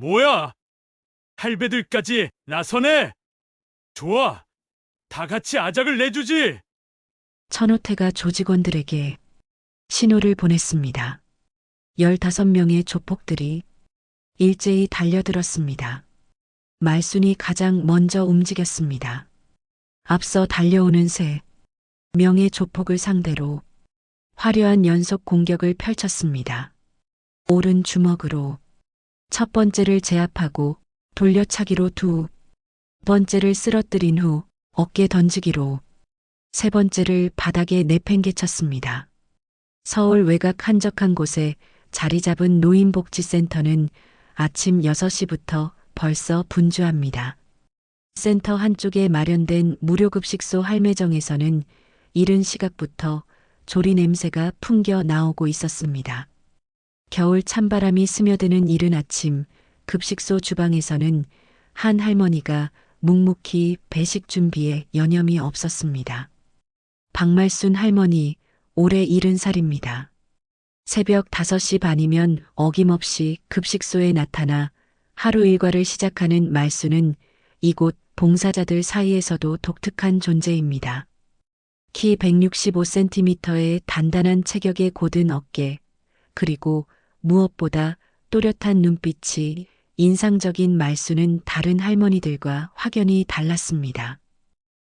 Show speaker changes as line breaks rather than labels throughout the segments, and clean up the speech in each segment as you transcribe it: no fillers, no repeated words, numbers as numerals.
뭐야? 할배들까지 나서네? 좋아. 다 같이 아작을 내주지.
천호태가 조직원들에게 신호를 보냈습니다. 15명의 조폭들이 일제히 달려들었습니다. 말순이 가장 먼저 움직였습니다. 앞서 달려오는 3명의 조폭을 상대로 화려한 연속 공격을 펼쳤습니다. 오른 주먹으로 첫 번째를 제압하고 돌려차기로 두 번째를 쓰러뜨린 후 어깨 던지기로 세 번째를 바닥에 내팽개쳤습니다. 서울 외곽 한적한 곳에 자리 잡은 노인복지센터는 아침 6시부터 벌써 분주합니다. 센터 한쪽에 마련된 무료급식소 할매정에서는 이른 시각부터 조리 냄새가 풍겨 나오고 있었습니다. 겨울 찬바람이 스며드는 이른 아침, 급식소 주방에서는 한 할머니가 묵묵히 배식 준비에 여념이 없었습니다. 박말순 할머니, 올해 70살입니다. 새벽 5시 반이면 어김없이 급식소에 나타나 하루 일과를 시작하는 말순은 이곳 봉사자들 사이에서도 독특한 존재입니다. 키 165cm의 단단한 체격의 곧은 어깨, 그리고 무엇보다 또렷한 눈빛이 인상적인 말순은 다른 할머니들과 확연히 달랐습니다.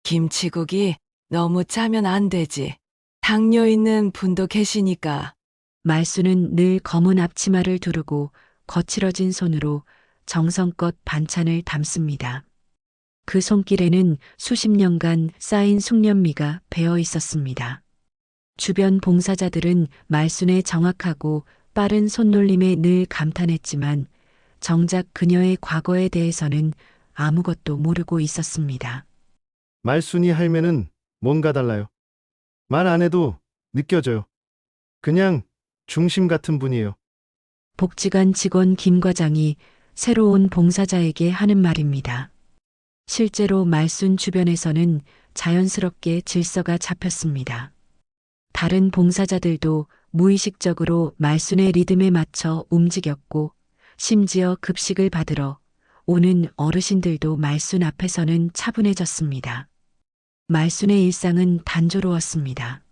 김치국이 너무 짜면 안 되지. 당뇨 있는 분도 계시니까.
말순은 늘 검은 앞치마를 두르고 거칠어진 손으로 정성껏 반찬을 담습니다. 그 손길에는 수십 년간 쌓인 숙련미가 배어 있었습니다. 주변 봉사자들은 말순의 정확하고 빠른 손놀림에 늘 감탄했지만 정작 그녀의 과거에 대해서는 아무것도 모르고 있었습니다.
말순이 할매는 뭔가 달라요. 말 안 해도 느껴져요. 그냥 중심 같은 분이에요.
복지관 직원 김 과장이 새로운 봉사자에게 하는 말입니다. 실제로 말순 주변에서는 자연스럽게 질서가 잡혔습니다. 다른 봉사자들도 무의식적으로 말순의 리듬에 맞춰 움직였고 심지어 급식을 받으러 오는 어르신들도 말순 앞에서는 차분해졌습니다. 말순의 일상은 단조로웠습니다.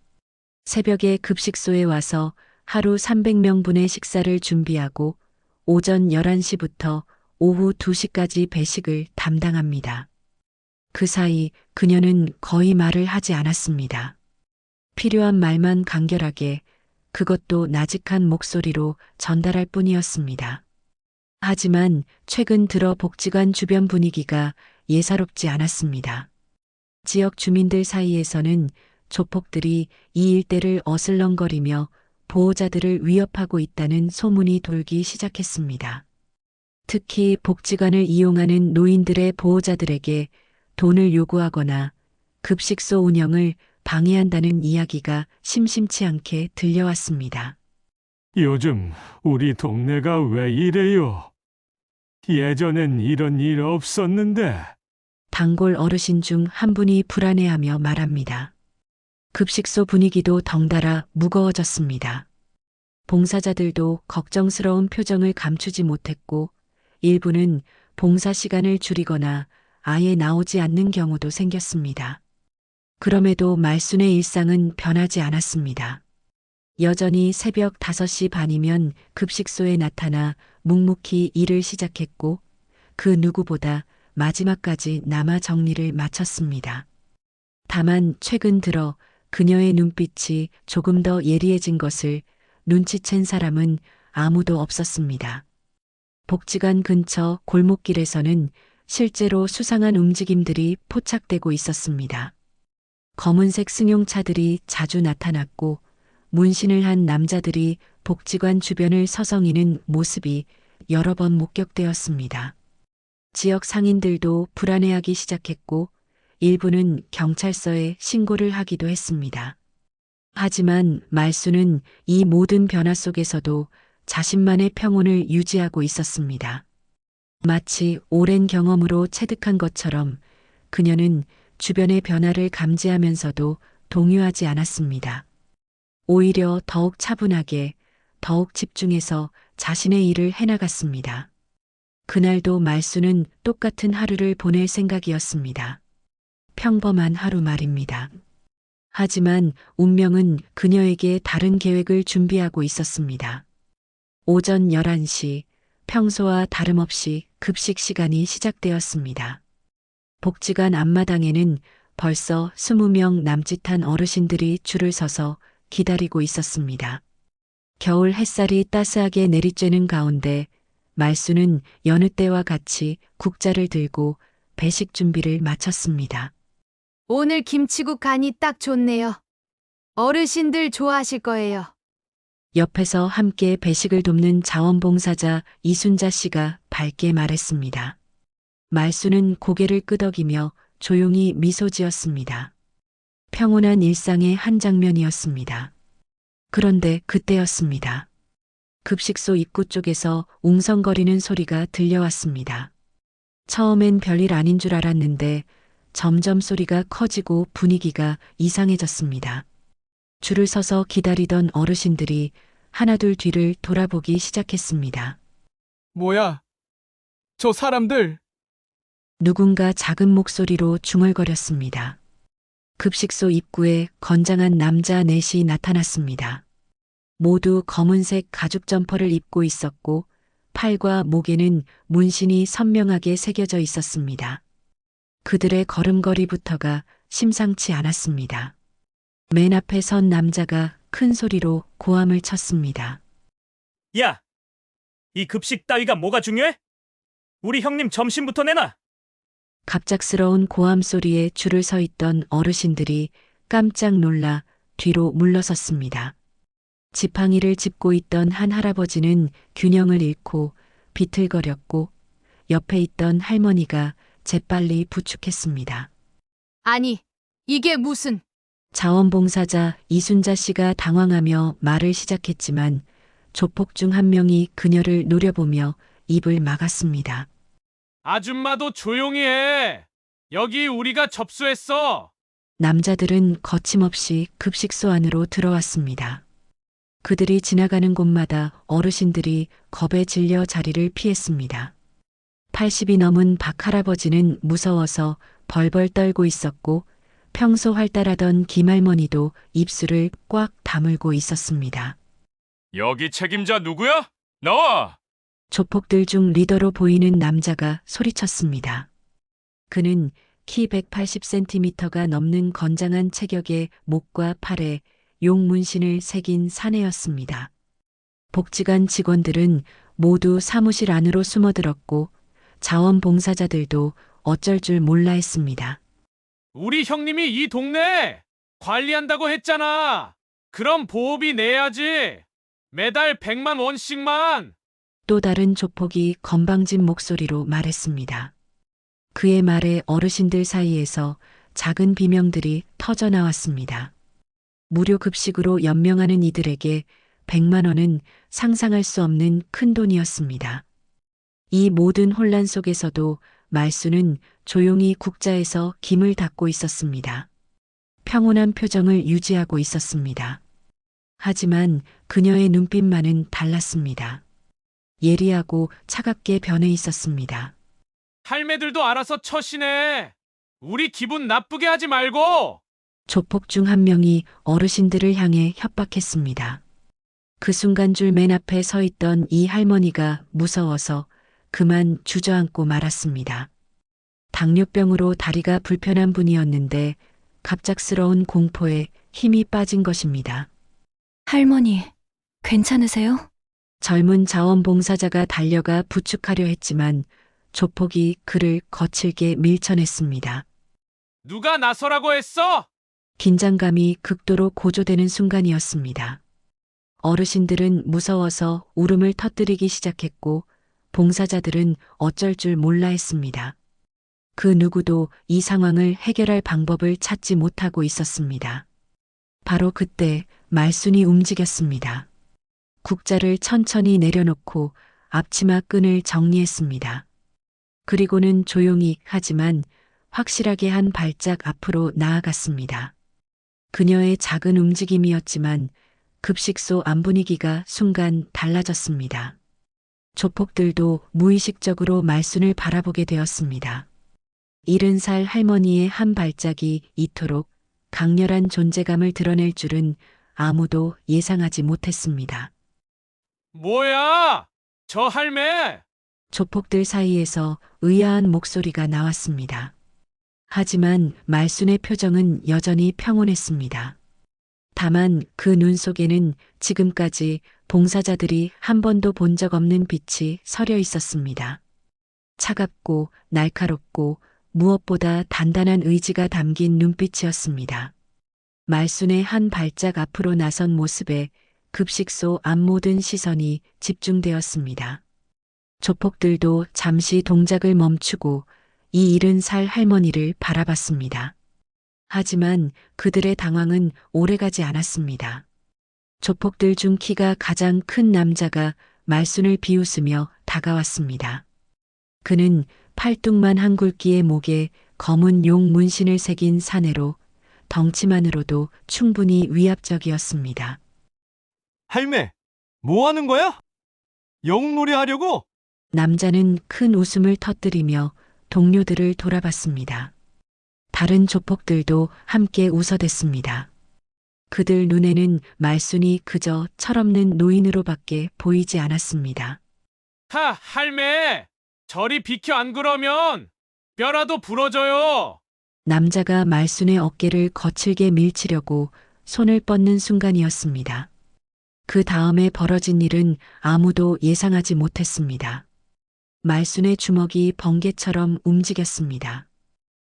새벽에 급식소에 와서 하루 300명분의 식사를 준비하고 오전 11시부터 오후 2시까지 배식을 담당합니다. 그 사이 그녀는 거의 말을 하지 않았습니다. 필요한 말만 간결하게, 그것도 나직한 목소리로 전달할 뿐이었습니다. 하지만 최근 들어 복지관 주변 분위기가 예사롭지 않았습니다. 지역 주민들 사이에서는 조폭들이 이 일대를 어슬렁거리며 보호자들을 위협하고 있다는 소문이 돌기 시작했습니다. 특히 복지관을 이용하는 노인들의 보호자들에게 돈을 요구하거나 급식소 운영을 방해한다는 이야기가 심심치 않게 들려왔습니다.
요즘 우리 동네가 왜 이래요? 예전엔 이런 일 없었는데.
단골 어르신 중 한 분이 불안해하며 말합니다. 급식소 분위기도 덩달아 무거워졌습니다. 봉사자들도 걱정스러운 표정을 감추지 못했고 일부는 봉사 시간을 줄이거나 아예 나오지 않는 경우도 생겼습니다. 그럼에도 말순의 일상은 변하지 않았습니다. 여전히 새벽 5시 반이면 급식소에 나타나 묵묵히 일을 시작했고 그 누구보다 마지막까지 남아 정리를 마쳤습니다. 다만 최근 들어 그녀의 눈빛이 조금 더 예리해진 것을 눈치챈 사람은 아무도 없었습니다. 복지관 근처 골목길에서는 실제로 수상한 움직임들이 포착되고 있었습니다. 검은색 승용차들이 자주 나타났고 문신을 한 남자들이 복지관 주변을 서성이는 모습이 여러 번 목격되었습니다. 지역 상인들도 불안해하기 시작했고 일부는 경찰서에 신고를 하기도 했습니다. 하지만 말순은 이 모든 변화 속에서도 자신만의 평온을 유지하고 있었습니다. 마치 오랜 경험으로 체득한 것처럼 그녀는 주변의 변화를 감지하면서도 동요하지 않았습니다. 오히려 더욱 차분하게, 더욱 집중해서 자신의 일을 해나갔습니다. 그날도 말수는 똑같은 하루를 보낼 생각이었습니다. 평범한 하루 말입니다. 하지만 운명은 그녀에게 다른 계획을 준비하고 있었습니다. 오전 11시, 평소와 다름없이 급식 시간이 시작되었습니다. 복지관 앞마당에는 벌써 20명 남짓한 어르신들이 줄을 서서 기다리고 있었습니다. 겨울 햇살이 따스하게 내리쬐는 가운데 말수는 여느 때와 같이 국자를 들고 배식 준비를 마쳤습니다.
오늘 김치국 간이 딱 좋네요. 어르신들 좋아하실 거예요.
옆에서 함께 배식을 돕는 자원봉사자 이순자 씨가 밝게 말했습니다. 말수는 고개를 끄덕이며 조용히 미소 지었습니다. 평온한 일상의 한 장면이었습니다. 그런데 그때였습니다. 급식소 입구 쪽에서 웅성거리는 소리가 들려왔습니다. 처음엔 별일 아닌 줄 알았는데 점점 소리가 커지고 분위기가 이상해졌습니다. 줄을 서서 기다리던 어르신들이 하나둘 뒤를 돌아보기 시작했습니다.
뭐야? 저 사람들!
누군가 작은 목소리로 중얼거렸습니다. 급식소 입구에 건장한 남자 넷이 나타났습니다. 모두 검은색 가죽 점퍼를 입고 있었고 팔과 목에는 문신이 선명하게 새겨져 있었습니다. 그들의 걸음걸이부터가 심상치 않았습니다. 맨 앞에 선 남자가 큰 소리로 고함을 쳤습니다.
야! 이 급식 따위가 뭐가 중요해? 우리 형님 점심부터 내놔!
갑작스러운 고함 소리에 줄을 서 있던 어르신들이 깜짝 놀라 뒤로 물러섰습니다. 지팡이를 짚고 있던 한 할아버지는 균형을 잃고 비틀거렸고 옆에 있던 할머니가 재빨리 부축했습니다.
아니, 이게 무슨...
자원봉사자 이순자 씨가 당황하며 말을 시작했지만 조폭 중 한 명이 그녀를 노려보며 입을 막았습니다.
아줌마도 조용히 해! 여기 우리가 접수했어!
남자들은 거침없이 급식소 안으로 들어왔습니다. 그들이 지나가는 곳마다 어르신들이 겁에 질려 자리를 피했습니다. 80이 넘은 박 할아버지는 무서워서 벌벌 떨고 있었고 평소 활달하던 김할머니도 입술을 꽉 다물고 있었습니다.
여기 책임자 누구야? 나와!
조폭들 중 리더로 보이는 남자가 소리쳤습니다. 그는 키 180cm가 넘는 건장한 체격에 목과 팔에 용 문신을 새긴 사내였습니다. 복지관 직원들은 모두 사무실 안으로 숨어들었고 자원봉사자들도 어쩔 줄 몰라 했습니다.
우리 형님이 이 동네 관리한다고 했잖아! 그럼 보호비 내야지! 매달 100만 원씩만!
또 다른 조폭이 건방진 목소리로 말했습니다. 그의 말에 어르신들 사이에서 작은 비명들이 터져 나왔습니다. 무료 급식으로 연명하는 이들에게 100만 원은 상상할 수 없는 큰 돈이었습니다. 이 모든 혼란 속에서도 말수는 조용히 국자에서 김을 닦고 있었습니다. 평온한 표정을 유지하고 있었습니다. 하지만 그녀의 눈빛만은 달랐습니다. 예리하고 차갑게 변해 있었습니다.
할매들도 알아서 처신해! 우리 기분 나쁘게 하지 말고!
조폭 중 한 명이 어르신들을 향해 협박했습니다. 그 순간 줄 맨 앞에 서 있던 이 할머니가 무서워서 그만 주저앉고 말았습니다. 당뇨병으로 다리가 불편한 분이었는데 갑작스러운 공포에 힘이 빠진 것입니다.
할머니, 괜찮으세요?
젊은 자원봉사자가 달려가 부축하려 했지만 조폭이 그를 거칠게 밀쳐냈습니다.
누가 나서라고 했어?
긴장감이 극도로 고조되는 순간이었습니다. 어르신들은 무서워서 울음을 터뜨리기 시작했고 봉사자들은 어쩔 줄 몰라 했습니다. 그 누구도 이 상황을 해결할 방법을 찾지 못하고 있었습니다. 바로 그때 말순이 움직였습니다. 국자를 천천히 내려놓고 앞치마 끈을 정리했습니다. 그리고는 조용히 하지만 확실하게 한 발짝 앞으로 나아갔습니다. 그녀의 작은 움직임이었지만 급식소 안 분위기가 순간 달라졌습니다. 조폭들도 무의식적으로 말순을 바라보게 되었습니다. 70살 할머니의 한 발작이 이토록 강렬한 존재감을 드러낼 줄은 아무도 예상하지 못했습니다.
뭐야? 저 할매!
조폭들 사이에서 의아한 목소리가 나왔습니다. 하지만 말순의 표정은 여전히 평온했습니다. 다만 그 눈 속에는 지금까지 봉사자들이 한 번도 본 적 없는 빛이 서려 있었습니다. 차갑고 날카롭고 무엇보다 단단한 의지가 담긴 눈빛이었습니다. 말순의 한 발짝 앞으로 나선 모습에 급식소 앞 모든 시선이 집중되었습니다. 조폭들도 잠시 동작을 멈추고 이 70살 할머니를 바라봤습니다. 하지만 그들의 당황은 오래가지 않았습니다. 조폭들 중 키가 가장 큰 남자가 말순을 비웃으며 다가왔습니다. 그는 팔뚝만 한 굵기의 목에 검은 용 문신을 새긴 사내로 덩치만으로도 충분히 위압적이었습니다.
할매, 뭐 하는 거야? 영웅놀이 하려고?
남자는 큰 웃음을 터뜨리며 동료들을 돌아봤습니다. 다른 조폭들도 함께 웃어댔습니다. 그들 눈에는 말순이 그저 철없는 노인으로밖에 보이지 않았습니다.
할매! 저리 비켜 안 그러면 뼈라도 부러져요.
남자가 말순의 어깨를 거칠게 밀치려고 손을 뻗는 순간이었습니다. 그 다음에 벌어진 일은 아무도 예상하지 못했습니다. 말순의 주먹이 번개처럼 움직였습니다.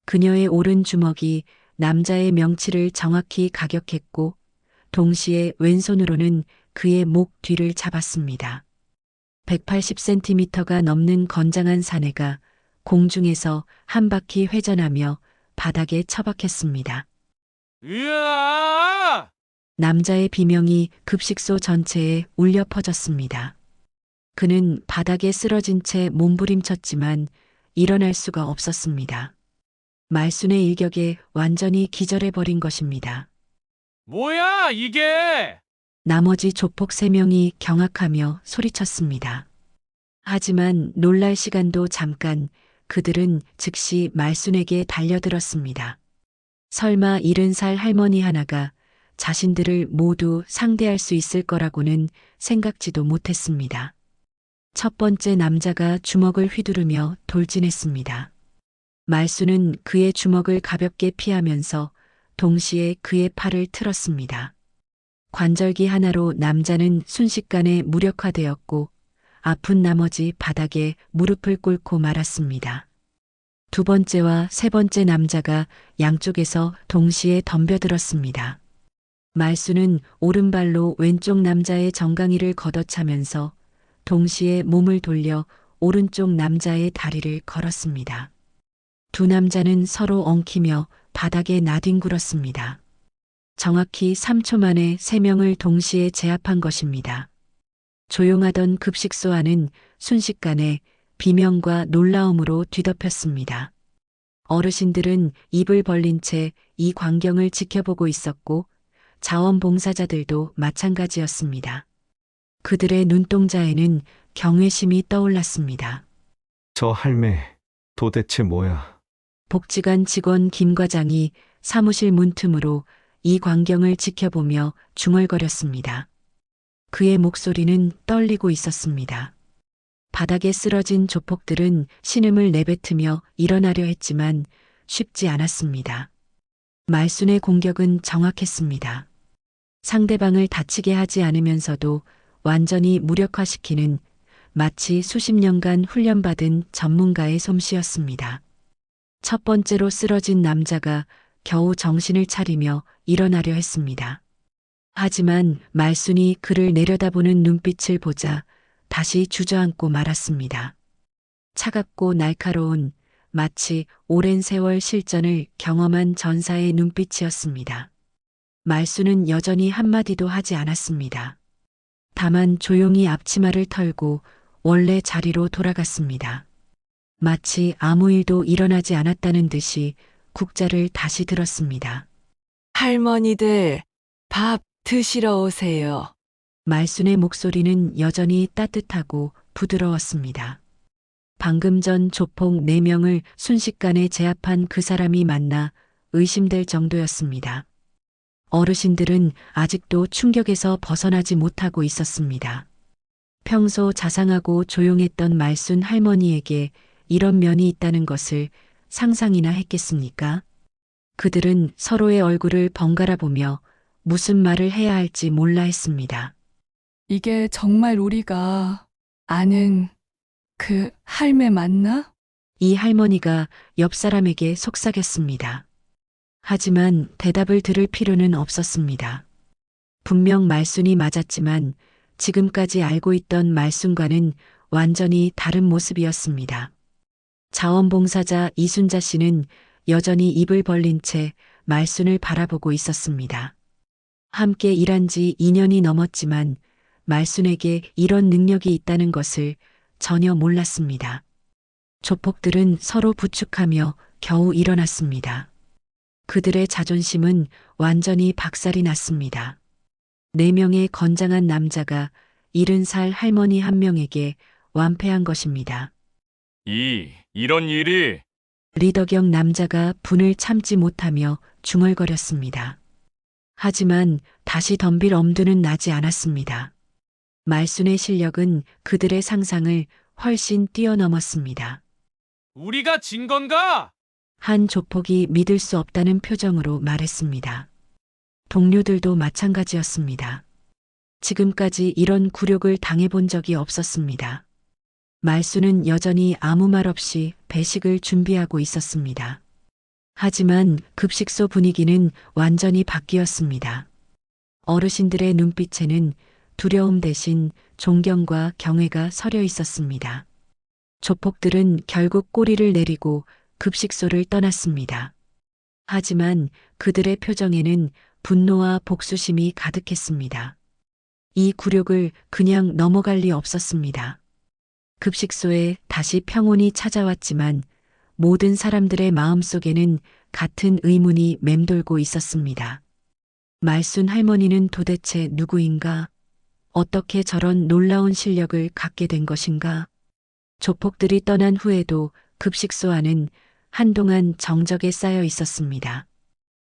그녀의 오른 주먹이 남자의 명치를 정확히 가격했고 동시에 왼손으로는 그의 목 뒤를 잡았습니다. 180cm가 넘는 건장한 사내가 공중에서 한 바퀴 회전하며 바닥에 처박혔습니다.
으아!
남자의 비명이 급식소 전체에 울려 퍼졌습니다. 그는 바닥에 쓰러진 채 몸부림쳤지만 일어날 수가 없었습니다. 말순의 일격에 완전히 기절해버린 것입니다.
뭐야, 이게!
나머지 조폭 3명이 경악하며 소리쳤습니다. 하지만 놀랄 시간도 잠깐 그들은 즉시 말순에게 달려들었습니다. 설마 70살 할머니 하나가 자신들을 모두 상대할 수 있을 거라고는 생각지도 못했습니다. 첫 번째 남자가 주먹을 휘두르며 돌진했습니다. 말순은 그의 주먹을 가볍게 피하면서 동시에 그의 팔을 틀었습니다. 관절기 하나로 남자는 순식간에 무력화되었고 아픈 나머지 바닥에 무릎을 꿇고 말았습니다. 두 번째와 세 번째 남자가 양쪽에서 동시에 덤벼들었습니다. 말순은 오른발로 왼쪽 남자의 정강이를 걷어차면서 동시에 몸을 돌려 오른쪽 남자의 다리를 걸었습니다. 두 남자는 서로 엉키며 바닥에 나뒹굴었습니다. 정확히 3초 만에 3명을 동시에 제압한 것입니다. 조용하던 급식소 안은 순식간에 비명과 놀라움으로 뒤덮였습니다. 어르신들은 입을 벌린 채 이 광경을 지켜보고 있었고 자원봉사자들도 마찬가지였습니다. 그들의 눈동자에는 경외심이 떠올랐습니다.
저 할매, 도대체 뭐야?
복지관 직원 김 과장이 사무실 문틈으로 이 광경을 지켜보며 중얼거렸습니다. 그의 목소리는 떨리고 있었습니다. 바닥에 쓰러진 조폭들은 신음을 내뱉으며 일어나려 했지만 쉽지 않았습니다. 말순의 공격은 정확했습니다. 상대방을 다치게 하지 않으면서도 완전히 무력화시키는 마치 수십 년간 훈련받은 전문가의 솜씨였습니다. 첫 번째로 쓰러진 남자가 겨우 정신을 차리며 일어나려 했습니다. 하지만 말순이 그를 내려다보는 눈빛을 보자 다시 주저앉고 말았습니다. 차갑고 날카로운 마치 오랜 세월 실전을 경험한 전사의 눈빛이었습니다. 말순은 여전히 한마디도 하지 않았습니다. 다만 조용히 앞치마를 털고 원래 자리로 돌아갔습니다. 마치 아무 일도 일어나지 않았다는 듯이 국자를 다시 들었습니다.
할머니들, 밥 드시러 오세요.
말순의 목소리는 여전히 따뜻하고 부드러웠습니다. 방금 전 조폭 4명을 순식간에 제압한 그 사람이 맞나 의심될 정도였습니다. 어르신들은 아직도 충격에서 벗어나지 못하고 있었습니다. 평소 자상하고 조용했던 말순 할머니에게 이런 면이 있다는 것을 상상이나 했겠습니까? 그들은 서로의 얼굴을 번갈아 보며 무슨 말을 해야 할지 몰라 했습니다.
이게 정말 우리가 아는 그 할매 맞나?
이 할머니가 옆 사람에게 속삭였습니다. 하지만 대답을 들을 필요는 없었습니다. 분명 말순이 맞았지만 지금까지 알고 있던 말순과는 완전히 다른 모습이었습니다. 자원봉사자 이순자 씨는 여전히 입을 벌린 채 말순을 바라보고 있었습니다. 함께 일한 지 2년이 넘었지만 말순에게 이런 능력이 있다는 것을 전혀 몰랐습니다. 조폭들은 서로 부축하며 겨우 일어났습니다. 그들의 자존심은 완전히 박살이 났습니다. 4명의 건장한 남자가 70살 할머니 1명에게 완패한 것입니다.
이런 일이
리더경 남자가 분을 참지 못하며 중얼거렸습니다. 하지만 다시 덤빌 엄두는 나지 않았습니다. 말순의 실력은 그들의 상상을 훨씬 뛰어넘었습니다.
우리가 진 건가?
한 조폭이 믿을 수 없다는 표정으로 말했습니다. 동료들도 마찬가지였습니다. 지금까지 이런 굴욕을 당해본 적이 없었습니다. 말순은 여전히 아무 말 없이 배식을 준비하고 있었습니다. 하지만 급식소 분위기는 완전히 바뀌었습니다. 어르신들의 눈빛에는 두려움 대신 존경과 경애가 서려 있었습니다. 조폭들은 결국 꼬리를 내리고 급식소를 떠났습니다. 하지만 그들의 표정에는 분노와 복수심이 가득했습니다. 이 굴욕을 그냥 넘어갈 리 없었습니다. 급식소에 다시 평온이 찾아왔지만 모든 사람들의 마음속에는 같은 의문이 맴돌고 있었습니다. 말순 할머니는 도대체 누구인가? 어떻게 저런 놀라운 실력을 갖게 된 것인가? 조폭들이 떠난 후에도 급식소 안은 한동안 정적에 쌓여 있었습니다.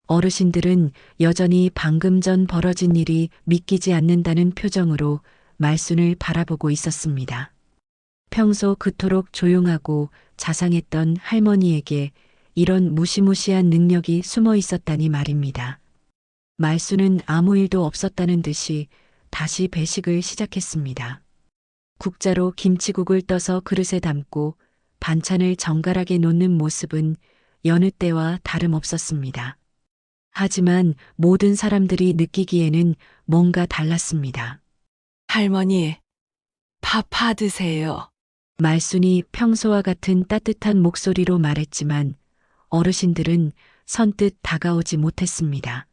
어르신들은 여전히 방금 전 벌어진 일이 믿기지 않는다는 표정으로 말순을 바라보고 있었습니다. 평소 그토록 조용하고 자상했던 할머니에게 이런 무시무시한 능력이 숨어 있었다니 말입니다. 말순은 아무 일도 없었다는 듯이 다시 배식을 시작했습니다. 국자로 김치국을 떠서 그릇에 담고 반찬을 정갈하게 놓는 모습은 여느 때와 다름없었습니다. 하지만 모든 사람들이 느끼기에는 뭔가 달랐습니다.
할머니, 밥 받으세요.
말순이 평소와 같은 따뜻한 목소리로 말했지만 어르신들은 선뜻 다가오지 못했습니다.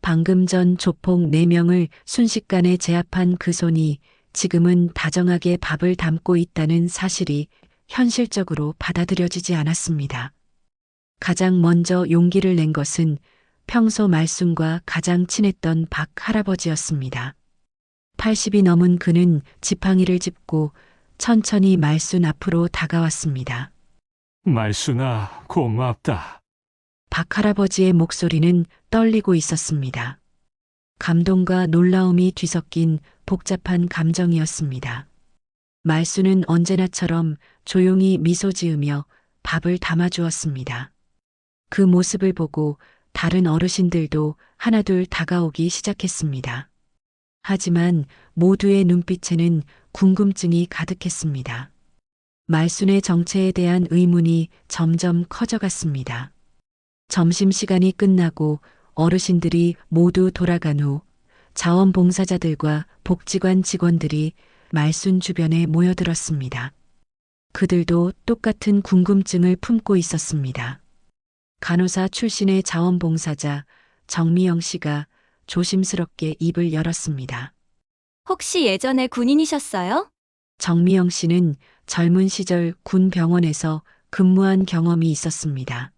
방금 전 조폭 4명을 순식간에 제압한 그 손이 지금은 다정하게 밥을 담고 있다는 사실이 현실적으로 받아들여지지 않았습니다. 가장 먼저 용기를 낸 것은 평소 말순과 가장 친했던 박 할아버지였습니다. 80이 넘은 그는 지팡이를 짚고 천천히 말순 앞으로 다가왔습니다.
말순아, 고맙다.
박 할아버지의 목소리는 떨리고 있었습니다. 감동과 놀라움이 뒤섞인 복잡한 감정이었습니다. 말순은 언제나처럼 조용히 미소 지으며 밥을 담아주었습니다. 그 모습을 보고 다른 어르신들도 하나둘 다가오기 시작했습니다. 하지만 모두의 눈빛에는 궁금증이 가득했습니다. 말순의 정체에 대한 의문이 점점 커져갔습니다. 점심시간이 끝나고 어르신들이 모두 돌아간 후 자원봉사자들과 복지관 직원들이 말순 주변에 모여들었습니다. 그들도 똑같은 궁금증을 품고 있었습니다. 간호사 출신의 자원봉사자 정미영 씨가 조심스럽게 입을 열었습니다.
혹시 예전에 군인이셨어요?
정미영 씨는 젊은 시절 군 병원에서 근무한 경험이 있었습니다.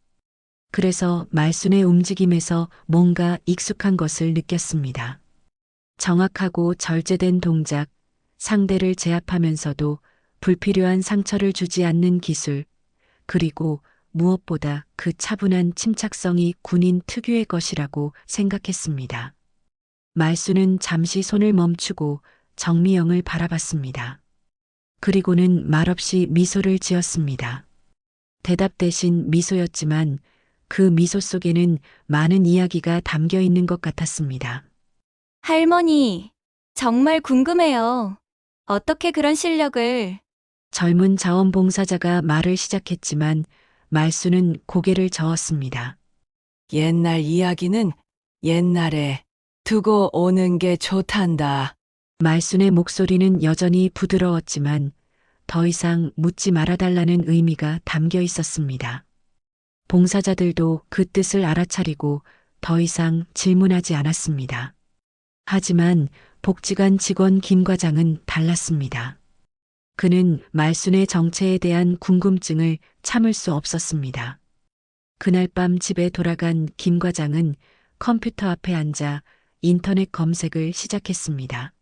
그래서 말순의 움직임에서 뭔가 익숙한 것을 느꼈습니다. 정확하고 절제된 동작, 상대를 제압하면서도 불필요한 상처를 주지 않는 기술, 그리고 무엇보다 그 차분한 침착성이 군인 특유의 것이라고 생각했습니다. 말수는 잠시 손을 멈추고 정미영을 바라봤습니다. 그리고는 말없이 미소를 지었습니다. 대답 대신 미소였지만 그 미소 속에는 많은 이야기가 담겨 있는 것 같았습니다.
할머니, 정말 궁금해요. 어떻게 그런 실력을...
젊은 자원봉사자가 말을 시작했지만 말수는 고개를 저었습니다.
옛날 이야기는 옛날에 두고 오는 게 좋단다.
말순의 목소리는 여전히 부드러웠지만 더 이상 묻지 말아달라는 의미가 담겨 있었습니다. 봉사자들도 그 뜻을 알아차리고 더 이상 질문하지 않았습니다. 하지만 복지관 직원 김 과장은 달랐습니다. 그는 말순의 정체에 대한 궁금증을 참을 수 없었습니다. 그날 밤 집에 돌아간 김 과장은 컴퓨터 앞에 앉아 인터넷 검색을 시작했습니다.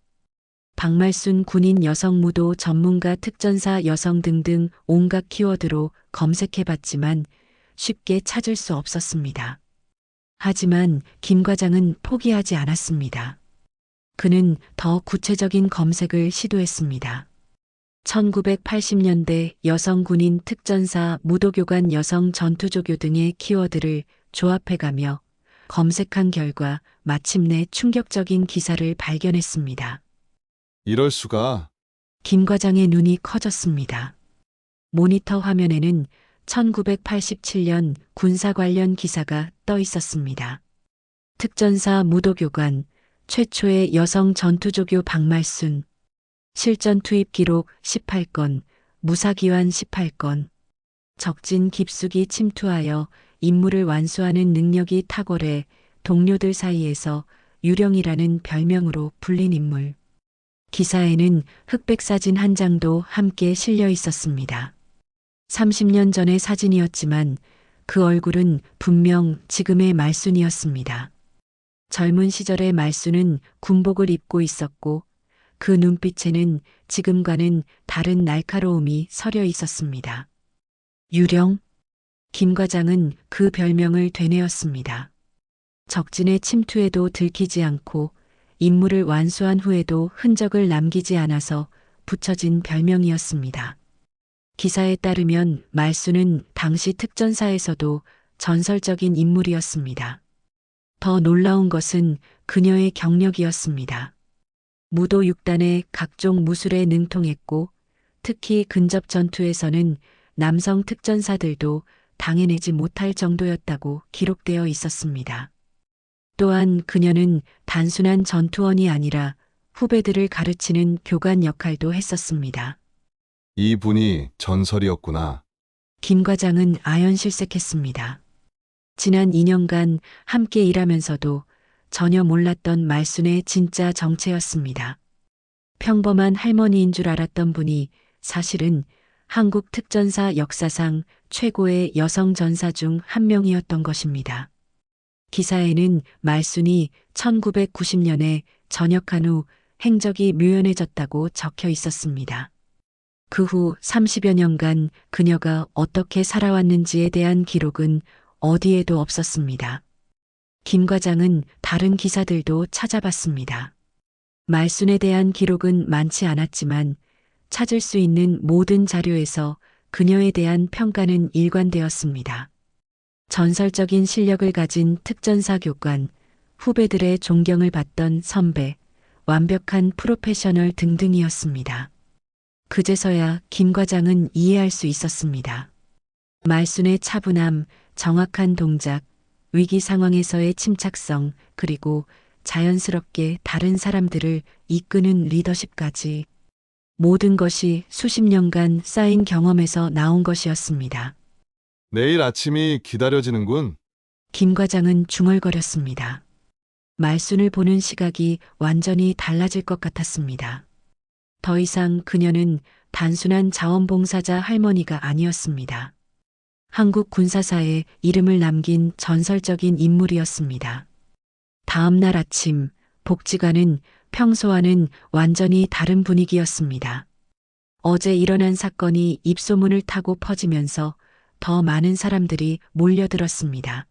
박말순 군인 여성 무도 전문가 특전사 여성 등등 온갖 키워드로 검색해봤지만 쉽게 찾을 수 없었습니다. 하지만 김 과장은 포기하지 않았습니다. 그는 더 구체적인 검색을 시도했습니다. 1980년대 여성 군인 특전사 무도교관 여성 전투조교 등의 키워드를 조합해가며 검색한 결과 마침내 충격적인 기사를 발견했습니다.
이럴 수가.
김 과장의 눈이 커졌습니다. 모니터 화면에는 1987년 군사 관련 기사가 떠 있었습니다. 특전사 무도교관, 최초의 여성 전투조교 박말순, 실전 투입 기록 18건, 무사기환 18건, 적진 깊숙이 침투하여 임무를 완수하는 능력이 탁월해 동료들 사이에서 유령이라는 별명으로 불린 인물. 기사에는 흑백 사진 한 장도 함께 실려 있었습니다. 30년 전의 사진이었지만 그 얼굴은 분명 지금의 말순이었습니다. 젊은 시절의 말순은 군복을 입고 있었고 그 눈빛에는 지금과는 다른 날카로움이 서려 있었습니다. 유령? 김 과장은 그 별명을 되뇌었습니다. 적진의 침투에도 들키지 않고 임무를 완수한 후에도 흔적을 남기지 않아서 붙여진 별명이었습니다. 기사에 따르면 말수는 당시 특전사에서도 전설적인 인물이었습니다. 더 놀라운 것은 그녀의 경력이었습니다. 무도 6단의 각종 무술에 능통했고 특히 근접 전투에서는 남성 특전사들도 당해내지 못할 정도였다고 기록되어 있었습니다. 또한 그녀는 단순한 전투원이 아니라 후배들을 가르치는 교관 역할도 했었습니다.
이분이 전설이었구나.
김 과장은 아연실색했습니다. 지난 2년간 함께 일하면서도 전혀 몰랐던 말순의 진짜 정체였습니다. 평범한 할머니인 줄 알았던 분이 사실은 한국 특전사 역사상 최고의 여성 전사 중 한 명이었던 것입니다. 기사에는 말순이 1990년에 전역한 후 행적이 묘연해졌다고 적혀 있었습니다. 그 후 30여 년간 그녀가 어떻게 살아왔는지에 대한 기록은 어디에도 없었습니다. 김 과장은 다른 기사들도 찾아봤습니다. 말순에 대한 기록은 많지 않았지만 찾을 수 있는 모든 자료에서 그녀에 대한 평가는 일관되었습니다. 전설적인 실력을 가진 특전사 교관, 후배들의 존경을 받던 선배, 완벽한 프로페셔널 등등이었습니다. 그제서야 김 과장은 이해할 수 있었습니다. 말순의 차분함, 정확한 동작, 위기 상황에서의 침착성, 그리고 자연스럽게 다른 사람들을 이끄는 리더십까지 모든 것이 수십 년간 쌓인 경험에서 나온 것이었습니다.
내일 아침이 기다려지는군.
김 과장은 중얼거렸습니다. 말순을 보는 시각이 완전히 달라질 것 같았습니다. 더 이상 그녀는 단순한 자원봉사자 할머니가 아니었습니다. 한국 군사사에 이름을 남긴 전설적인 인물이었습니다. 다음 날 아침, 복지관은 평소와는 완전히 다른 분위기였습니다. 어제 일어난 사건이 입소문을 타고 퍼지면서 더 많은 사람들이 몰려들었습니다.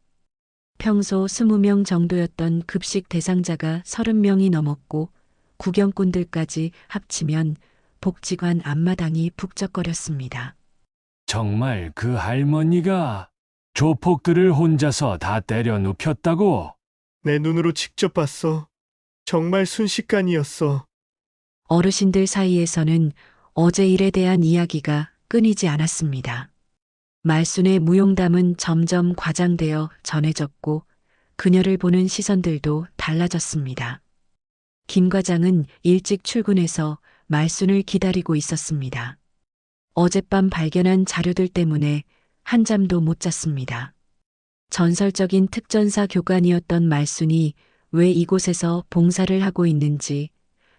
평소 20명 정도였던 급식 대상자가 30명이 넘었고 구경꾼들까지 합치면 복지관 앞마당이 북적거렸습니다.
정말 그 할머니가 조폭들을 혼자서 다 때려 눕혔다고?
내 눈으로 직접 봤어. 정말 순식간이었어.
어르신들 사이에서는 어제 일에 대한 이야기가 끊이지 않았습니다. 말순의 무용담은 점점 과장되어 전해졌고 그녀를 보는 시선들도 달라졌습니다. 김 과장은 일찍 출근해서 말순을 기다리고 있었습니다. 어젯밤 발견한 자료들 때문에 한잠도 못 잤습니다. 전설적인 특전사 교관이었던 말순이 왜 이곳에서 봉사를 하고 있는지,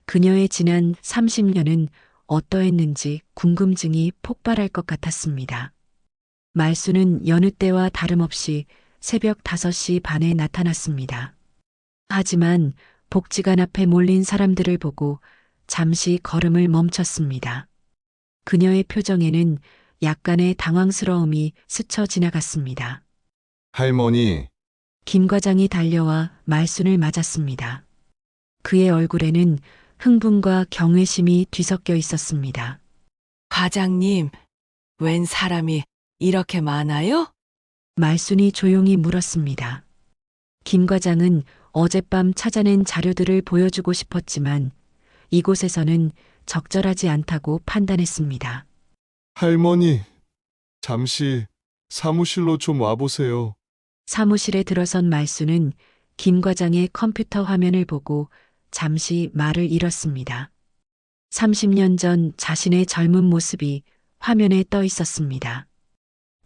그녀의 지난 30년은 어떠했는지 궁금증이 폭발할 것 같았습니다. 말순은 여느 때와 다름없이 새벽 5시 반에 나타났습니다. 하지만 복지관 앞에 몰린 사람들을 보고 잠시 걸음을 멈췄습니다. 그녀의 표정에는 약간의 당황스러움이 스쳐 지나갔습니다.
할머니,
김 과장이 달려와 말순을 맞았습니다. 그의 얼굴에는 흥분과 경외심이 뒤섞여 있었습니다.
과장님, 웬 사람이 이렇게 많아요?
말순이 조용히 물었습니다. 김 과장은 어젯밤 찾아낸 자료들을 보여주고 싶었지만 이곳에서는 적절하지 않다고 판단했습니다.
할머니, 잠시 사무실로 좀 와보세요.
사무실에 들어선 말순은 김 과장의 컴퓨터 화면을 보고 잠시 말을 잃었습니다. 30년 전 자신의 젊은 모습이 화면에 떠 있었습니다.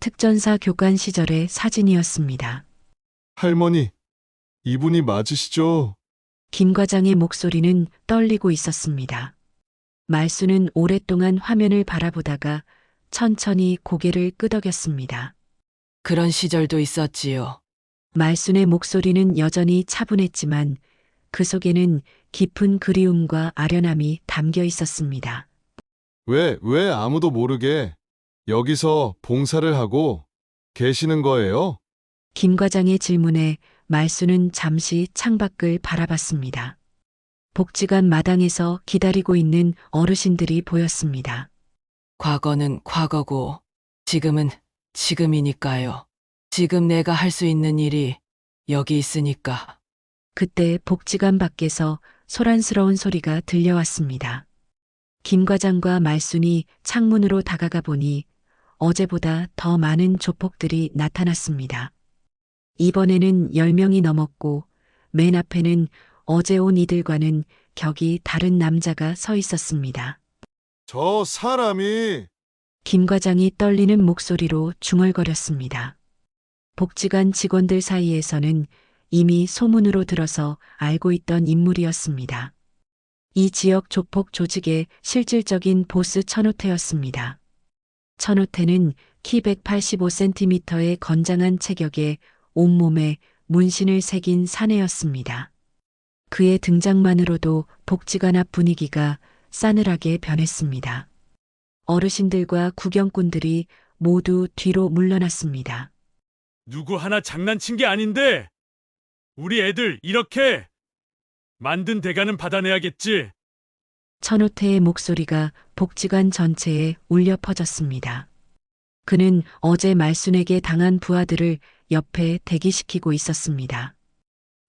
특전사 교관 시절의 사진이었습니다.
할머니, 이분이 맞으시죠?
김 과장의 목소리는 떨리고 있었습니다. 말순은 오랫동안 화면을 바라보다가 천천히 고개를 끄덕였습니다.
그런 시절도 있었지요.
말순의 목소리는 여전히 차분했지만 그 속에는 깊은 그리움과 아련함이 담겨 있었습니다.
왜 아무도 모르게 여기서 봉사를 하고 계시는 거예요?
김 과장의 질문에 말순은 잠시 창밖을 바라봤습니다. 복지관 마당에서 기다리고 있는 어르신들이 보였습니다.
과거는 과거고 지금은 지금이니까요. 지금 내가 할 수 있는 일이 여기 있으니까.
그때 복지관 밖에서 소란스러운 소리가 들려왔습니다. 김 과장과 말순이 창문으로 다가가 보니 어제보다 더 많은 조폭들이 나타났습니다. 이번에는 10명이 넘었고 맨 앞에는 어제 온 이들과는 격이 다른 남자가 서 있었습니다.
저 사람이
김 과장이 떨리는 목소리로 중얼거렸습니다. 복지관 직원들 사이에서는 이미 소문으로 들어서 알고 있던 인물이었습니다. 이 지역 조폭 조직의 실질적인 보스 천호태였습니다. 천호태는 키 185cm의 건장한 체격에 온몸에 문신을 새긴 사내였습니다. 그의 등장만으로도 복지관 앞 분위기가 싸늘하게 변했습니다. 어르신들과 구경꾼들이 모두 뒤로 물러났습니다.
누구 하나 장난친 게 아닌데 우리 애들 이렇게 만든 대가는 받아내야겠지.
천호태의 목소리가 복지관 전체에 울려 퍼졌습니다. 그는 어제 말순에게 당한 부하들을 옆에 대기시키고 있었습니다.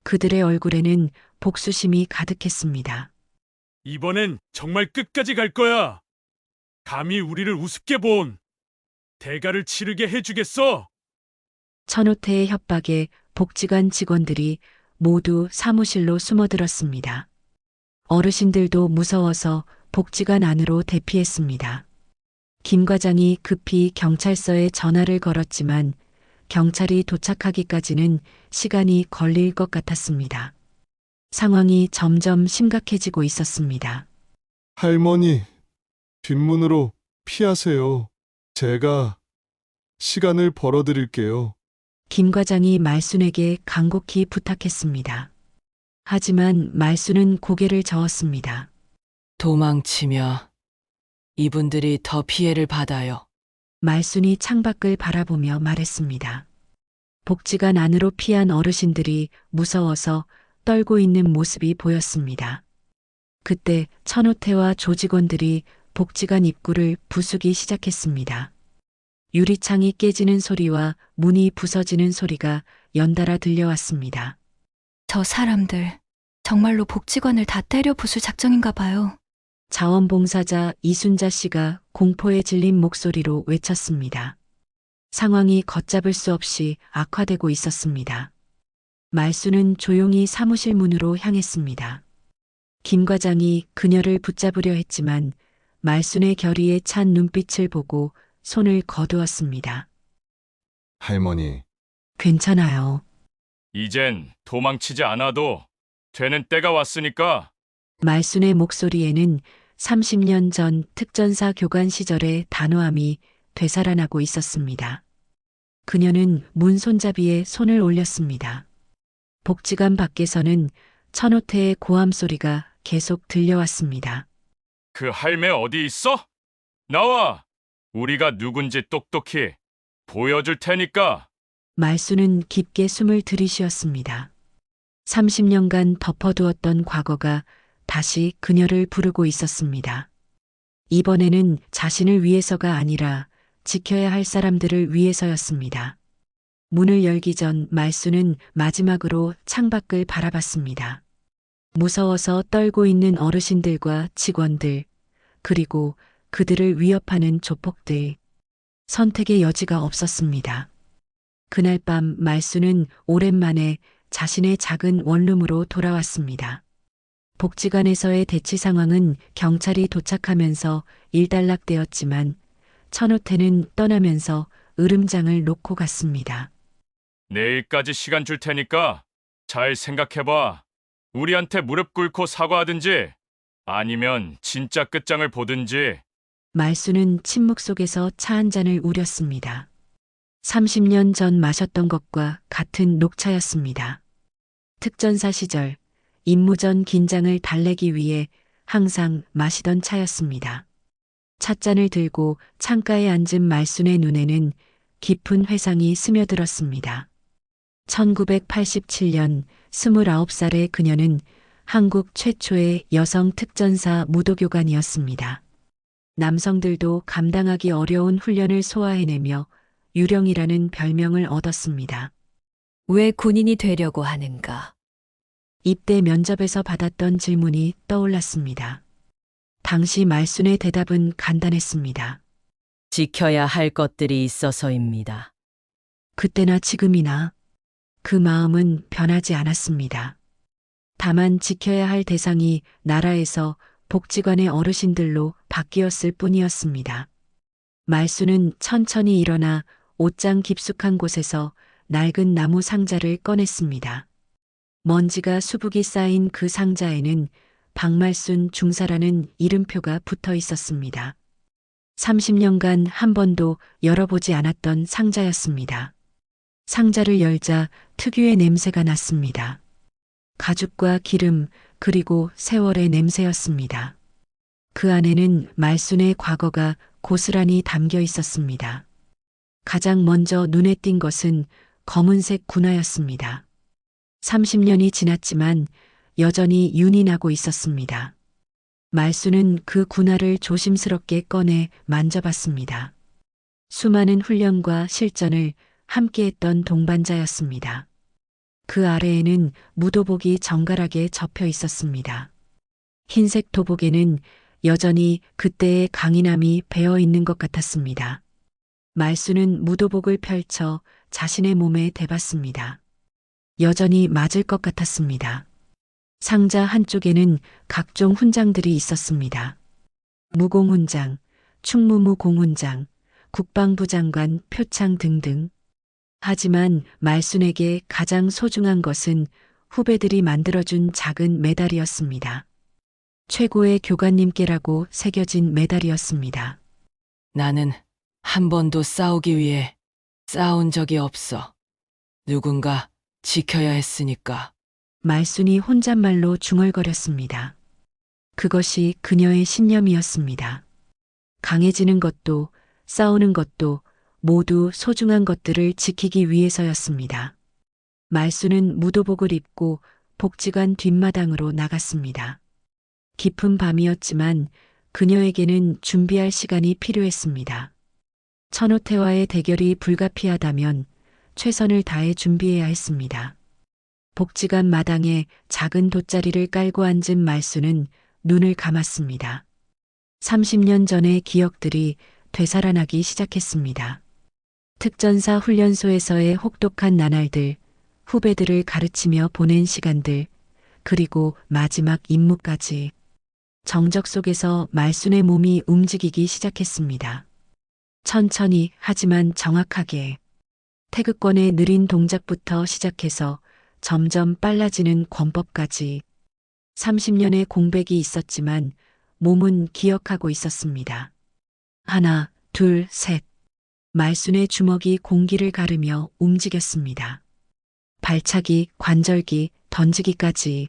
그들의 얼굴에는 복수심이 가득했습니다.
이번엔 정말 끝까지 갈 거야. 감히 우리를 우습게 본 대가를 치르게 해주겠어.
천호태의 협박에 복지관 직원들이 모두 사무실로 숨어들었습니다. 어르신들도 무서워서 복지관 안으로 대피했습니다. 김 과장이 급히 경찰서에 전화를 걸었지만 경찰이 도착하기까지는 시간이 걸릴 것 같았습니다. 상황이 점점 심각해지고 있었습니다.
할머니, 뒷문으로 피하세요. 제가 시간을 벌어드릴게요.
김 과장이 말순에게 간곡히 부탁했습니다. 하지만 말수는 고개를 저었습니다.
도망치며 이분들이 더 피해를 받아요.
말순이 창밖을 바라보며 말했습니다. 복지관 안으로 피한 어르신들이 무서워서 떨고 있는 모습이 보였습니다. 그때 천호태와 조직원들이 복지관 입구를 부수기 시작했습니다. 유리창이 깨지는 소리와 문이 부서지는 소리가 연달아 들려왔습니다.
저 사람들 정말로 복지관을 다 때려 부술 작정인가 봐요.
자원봉사자 이순자 씨가 공포에 질린 목소리로 외쳤습니다. 상황이 걷잡을 수 없이 악화되고 있었습니다. 말수는 조용히 사무실 문으로 향했습니다. 김 과장이 그녀를 붙잡으려 했지만 말순의 결의에 찬 눈빛을 보고 손을 거두었습니다.
할머니,
괜찮아요.
이젠 도망치지 않아도 되는 때가 왔으니까.
말순의 목소리에는 30년 전 특전사 교관 시절의 단호함이 되살아나고 있었습니다. 그녀는 문 손잡이에 손을 올렸습니다. 복지관 밖에서는 천호태의 고함 소리가 계속 들려왔습니다.
그 할매 어디 있어? 나와! 우리가 누군지 똑똑히 보여줄 테니까.
말수는 깊게 숨을 들이쉬었습니다. 30년간 덮어두었던 과거가 다시 그녀를 부르고 있었습니다. 이번에는 자신을 위해서가 아니라 지켜야 할 사람들을 위해서였습니다. 문을 열기 전 말수는 마지막으로 창밖을 바라봤습니다. 무서워서 떨고 있는 어르신들과 직원들, 그리고 그들을 위협하는 조폭들. 선택의 여지가 없었습니다. 그날 밤 말수는 오랜만에 자신의 작은 원룸으로 돌아왔습니다. 복지관에서의 대치 상황은 경찰이 도착하면서 일단락되었지만 천호태는 떠나면서 으름장을 놓고 갔습니다.
내일까지 시간 줄 테니까 잘 생각해봐. 우리한테 무릎 꿇고 사과하든지 아니면 진짜 끝장을 보든지.
말수는 침묵 속에서 차 한 잔을 우렸습니다. 30년 전 마셨던 것과 같은 녹차였습니다. 특전사 시절 임무 전 긴장을 달래기 위해 항상 마시던 차였습니다. 찻잔을 들고 창가에 앉은 말순의 눈에는 깊은 회상이 스며들었습니다. 1987년 29살의 그녀는 한국 최초의 여성 특전사 무도교관이었습니다. 남성들도 감당하기 어려운 훈련을 소화해내며 유령이라는 별명을 얻었습니다.
왜 군인이 되려고 하는가?
입대 면접에서 받았던 질문이 떠올랐습니다. 당시 말순의 대답은 간단했습니다.
지켜야 할 것들이 있어서입니다.
그때나 지금이나 그 마음은 변하지 않았습니다. 다만 지켜야 할 대상이 나라에서 복지관의 어르신들로 바뀌었을 뿐이었습니다. 말수는 천천히 일어나 옷장 깊숙한 곳에서 낡은 나무 상자를 꺼냈습니다. 먼지가 수북이 쌓인 그 상자에는 박말순 중사라는 이름표가 붙어 있었습니다. 30년간 한 번도 열어보지 않았던 상자였습니다. 상자를 열자 특유의 냄새가 났습니다. 가죽과 기름 그리고 세월의 냄새였습니다. 그 안에는 말순의 과거가 고스란히 담겨 있었습니다. 가장 먼저 눈에 띈 것은 검은색 군화였습니다. 30년이 지났지만 여전히 윤이 나고 있었습니다. 말수는 그 군화를 조심스럽게 꺼내 만져봤습니다. 수많은 훈련과 실전을 함께했던 동반자였습니다. 그 아래에는 무도복이 정갈하게 접혀 있었습니다. 흰색 도복에는 여전히 그때의 강인함이 배어 있는 것 같았습니다. 말수는 무도복을 펼쳐 자신의 몸에 대봤습니다. 여전히 맞을 것 같았습니다. 상자 한쪽에는 각종 훈장들이 있었습니다. 무공훈장, 충무무 공훈장, 국방부 장관 표창 등등. 하지만 말순에게 가장 소중한 것은 후배들이 만들어준 작은 메달이었습니다. 최고의 교관님께라고 새겨진 메달이었습니다.
나는 한 번도 싸우기 위해 싸운 적이 없어. 누군가 지켜야 했으니까.
말순이 혼잣말로 중얼거렸습니다. 그것이 그녀의 신념이었습니다. 강해지는 것도 싸우는 것도 모두 소중한 것들을 지키기 위해서였습니다. 말순은 무도복을 입고 복지관 뒷마당으로 나갔습니다. 깊은 밤이었지만 그녀에게는 준비할 시간이 필요했습니다. 천호태와의 대결이 불가피하다면 최선을 다해 준비해야 했습니다. 복지관 마당에 작은 돗자리를 깔고 앉은 말순은 눈을 감았습니다. 30년 전의 기억들이 되살아나기 시작했습니다. 특전사 훈련소에서의 혹독한 나날들, 후배들을 가르치며 보낸 시간들, 그리고 마지막 임무까지. 정적 속에서 말순의 몸이 움직이기 시작했습니다. 천천히 하지만 정확하게. 태극권의 느린 동작부터 시작해서 점점 빨라지는 권법까지. 30년의 공백이 있었지만 몸은 기억하고 있었습니다. 하나, 둘, 셋. 말순의 주먹이 공기를 가르며 움직였습니다. 발차기, 관절기, 던지기까지.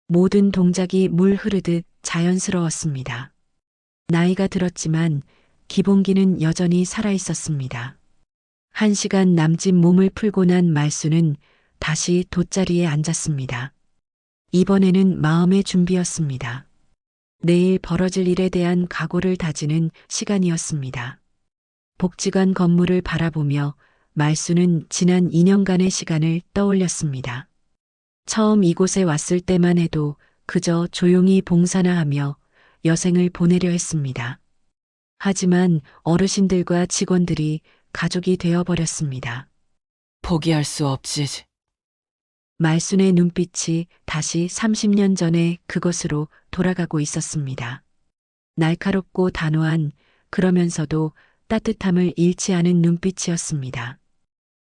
모든 동작이 물 흐르듯 자연스러웠습니다. 나이가 들었지만 기본기는 여전히 살아있었습니다. 1시간 남짓 몸을 풀고 난 말순은 다시 돗자리에 앉았습니다. 이번에는 마음의 준비였습니다. 내일 벌어질 일에 대한 각오를 다지는 시간이었습니다. 복지관 건물을 바라보며 말순은 지난 2년간의 시간을 떠올렸습니다. 처음 이곳에 왔을 때만 해도 그저 조용히 봉사나 하며 여생을 보내려 했습니다. 하지만 어르신들과 직원들이 가족이 되어버렸습니다.
포기할 수 없지.
말순의 눈빛이 다시 30년 전에 그것으로 돌아가고 있었습니다. 날카롭고 단호한, 그러면서도 따뜻함을 잃지 않은 눈빛이었습니다.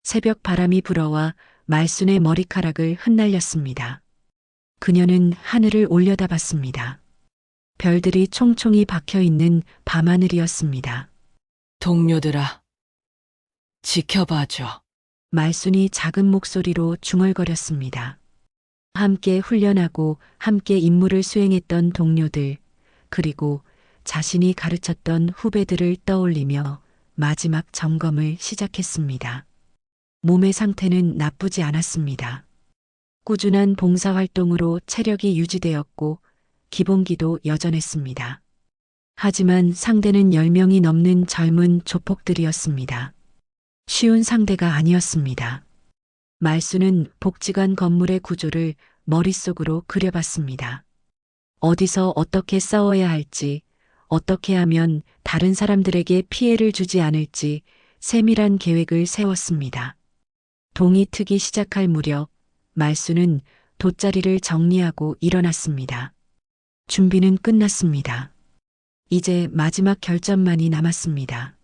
새벽 바람이 불어와 말순의 머리카락을 흩날렸습니다. 그녀는 하늘을 올려다봤습니다. 별들이 총총히 박혀있는 밤하늘이었습니다.
동료들아, 지켜봐줘.
말순이 작은 목소리로 중얼거렸습니다. 함께 훈련하고 함께 임무를 수행했던 동료들, 그리고 자신이 가르쳤던 후배들을 떠올리며 마지막 점검을 시작했습니다. 몸의 상태는 나쁘지 않았습니다. 꾸준한 봉사활동으로 체력이 유지되었고 기본기도 여전했습니다. 하지만 상대는 10명이 넘는 젊은 조폭들이었습니다. 쉬운 상대가 아니었습니다. 말순은 복지관 건물의 구조를 머릿속으로 그려봤습니다. 어디서 어떻게 싸워야 할지, 어떻게 하면 다른 사람들에게 피해를 주지 않을지 세밀한 계획을 세웠습니다. 동이 트기 시작할 무렵 말순은 돗자리를 정리하고 일어났습니다. 준비는 끝났습니다. 이제 마지막 결전만이 남았습니다.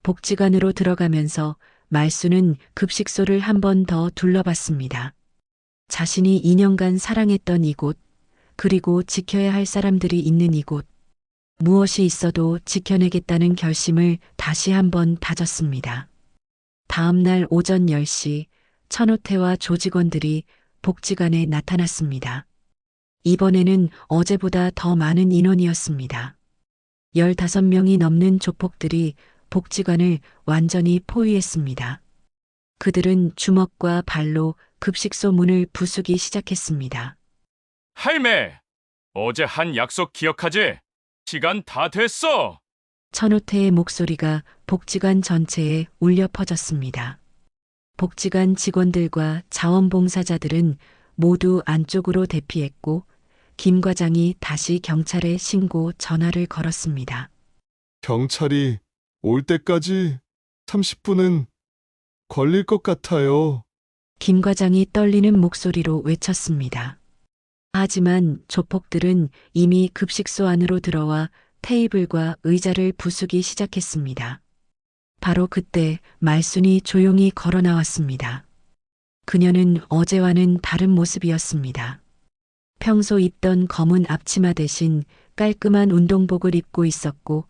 복지관으로 들어가면서 말순은 급식소를 한 번 더 둘러봤습니다. 자신이 2년간 사랑했던 이곳, 그리고 지켜야 할 사람들이 있는 이곳, 무엇이 있어도 지켜내겠다는 결심을 다시 한번 다졌습니다. 다음 날 오전 10시 천호태와 조직원들이 복지관에 나타났습니다. 이번에는 어제보다 더 많은 인원이었습니다. 15명이 넘는 조폭들이 복지관을 완전히 포위했습니다. 그들은 주먹과 발로 급식소 문을 부수기 시작했습니다.
할매, 어제 한 약속 기억하지? 시간 다 됐어.
천호태의 목소리가 복지관 전체에 울려 퍼졌습니다. 복지관 직원들과 자원봉사자들은 모두 안쪽으로 대피했고 김 과장이 다시 경찰에 신고 전화를 걸었습니다.
경찰이 올 때까지 30분은 걸릴 것 같아요.
김 과장이 떨리는 목소리로 외쳤습니다. 하지만 조폭들은 이미 급식소 안으로 들어와 테이블과 의자를 부수기 시작했습니다. 바로 그때 말순이 조용히 걸어 나왔습니다. 그녀는 어제와는 다른 모습이었습니다. 평소 입던 검은 앞치마 대신 깔끔한 운동복을 입고 있었고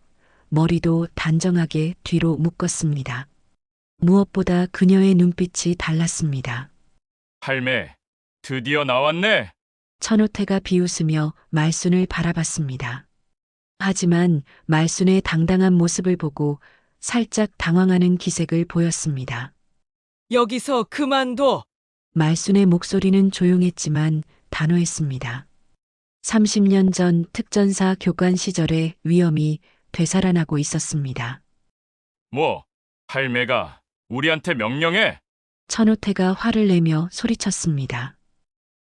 머리도 단정하게 뒤로 묶었습니다. 무엇보다 그녀의 눈빛이 달랐습니다.
할매,
드디어 나왔네.
천호태가 비웃으며 말순을 바라봤습니다. 하지만 말순의 당당한 모습을 보고 살짝 당황하는 기색을 보였습니다.
여기서 그만둬.
말순의 목소리는 조용했지만 단호했습니다. 30년 전 특전사 교관 시절의 위험이 되살아나고 있었습니다.
뭐, 할매가 우리한테 명령해?
천호태가 화를 내며 소리쳤습니다.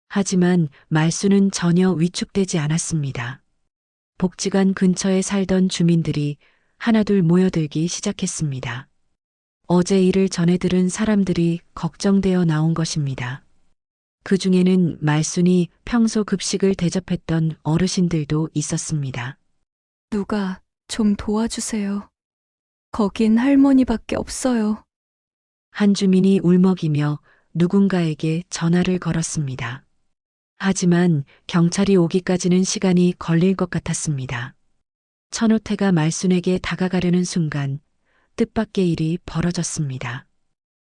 하지만 말순은 전혀 위축되지 않았습니다. 복지관 근처에 살던 주민들이 하나둘 모여들기 시작했습니다. 어제 일을 전해 들은 사람들이 걱정되어 나온 것입니다. 그 중에는 말순이 평소 급식을 대접했던 어르신들도 있었습니다.
누가 좀 도와주세요. 거긴 할머니밖에 없어요.
한 주민이 울먹이며 누군가에게 전화를 걸었습니다. 하지만 경찰이 오기까지는 시간이 걸릴 것 같았습니다. 천호태가 말순에게 다가가려는 순간 뜻밖의 일이 벌어졌습니다.